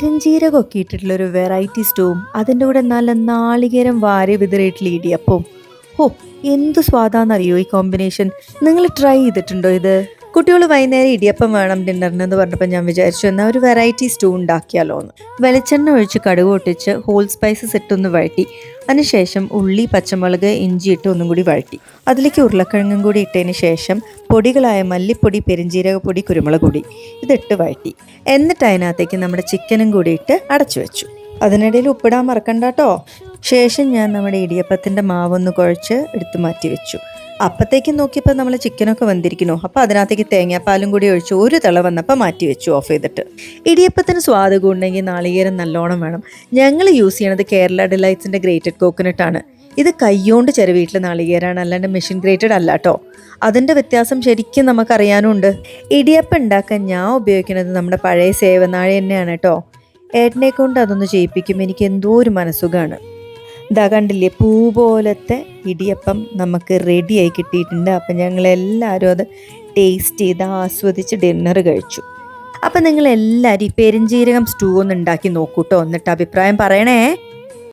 പെരുംജീരകമൊക്കെ ഇട്ടിട്ടുള്ളൊരു variety സ്റ്റൂവും അതിൻ്റെ കൂടെ നല്ല നാളികേരം വാരി വിതറിയിട്ടുള്ള ഇടിയപ്പവും. ഓ, എന്ത് സ്വാദാന്നറിയോ ഈ കോമ്പിനേഷൻ. നിങ്ങൾ ട്രൈ ചെയ്തിട്ടുണ്ടോ ഇത്? കുട്ടികൾ വൈകുന്നേരം ഇടിയപ്പം വേണം ഡിന്നറിനെന്ന് പറഞ്ഞപ്പോൾ ഞാൻ വിചാരിച്ചു എന്നാൽ ഒരു വെറൈറ്റി സ്റ്റൂ ഉണ്ടാക്കിയാലോ എന്ന്. വെളിച്ചെണ്ണ ഒഴിച്ച് കടുക് പൊട്ടിച്ച് ഹോൾ സ്പൈസസ് ഇട്ടൊന്ന് വഴറ്റി, അതിനുശേഷം ഉള്ളി, പച്ചമുളക്, ഇഞ്ചി ഇട്ട് ഒന്നും കൂടി വഴറ്റി, അതിലേക്ക് ഉരുളക്കിഴങ്ങും കൂടി ഇട്ടതിന് ശേഷം പൊടികളായ മല്ലിപ്പൊടി, പെരുംജീരകപ്പൊടി, കുരുമുളക് പൊടി ഇതിട്ട് വഴറ്റി. എന്നിട്ട് അതിനകത്തേക്ക് നമ്മുടെ ചിക്കനും കൂടി ഇട്ട് അടച്ചു വെച്ചു. അതിനിടയിൽ ഉപ്പിടാൻ മറക്കണ്ട കേട്ടോ. ശേഷം ഞാൻ നമ്മുടെ ഇടിയപ്പത്തിൻ്റെ മാവൊന്ന് കുഴച്ച് എടുത്ത് മാറ്റി വെച്ചു. അപ്പത്തേക്കും നോക്കിയപ്പോൾ നമ്മൾ ചിക്കനൊക്കെ വന്നിരിക്കുന്നു. അപ്പോൾ അതിനകത്തേക്ക് തേങ്ങാപ്പാലും കൂടി ഒഴിച്ച് ഒരു തിള വന്നപ്പോൾ മാറ്റി വെച്ചു ഓഫ് ചെയ്തിട്ട്. ഇടിയപ്പത്തിന് സ്വാദ് കൂടണമെങ്കിൽ നാളികേരം നല്ലോണം വേണം. ഞങ്ങൾ യൂസ് ചെയ്യണത് കേരള ഡിലൈറ്റ്സിൻ്റെ ഗ്രേറ്റഡ് കോക്കനട്ടാണ്. ഇത് കൈകൊണ്ട് ചിരവിയിട്ടുള്ള നാളികേരമാണ്, അല്ലാണ്ട് മെഷീൻ ഗ്രേറ്റഡ് അല്ല കേട്ടോ. അതിൻ്റെ വ്യത്യാസം ശരിക്കും നമുക്കറിയാനുണ്ട്. ഇടിയപ്പം ഉണ്ടാക്കാൻ ഞാൻ ഉപയോഗിക്കുന്നത് നമ്മുടെ പഴയ സേവനാഴി തന്നെയാണ് കേട്ടോ. ഏട്ടനെ കൊണ്ട് അതൊന്ന് ചെയ്യിപ്പിക്കും. എനിക്ക് എന്തോ ഒരു മനസ്സുഖമാണ്. ഇതാ കണ്ടില്ലേ, പൂ പോലത്തെ ഇടിയപ്പം നമുക്ക് റെഡിയായി കിട്ടിയിട്ടുണ്ട്. അപ്പം ഞങ്ങളെല്ലാവരും അത് ടേസ്റ്റ് ചെയ്ത് ആസ്വദിച്ച് ഡിന്നർ കഴിച്ചു. അപ്പം നിങ്ങളെല്ലാവരും ഈ പെരുംജീരകം സ്റ്റൂ ഒന്ന് ഉണ്ടാക്കി നോക്കൂട്ടോ, എന്നിട്ട് അഭിപ്രായം പറയണേ.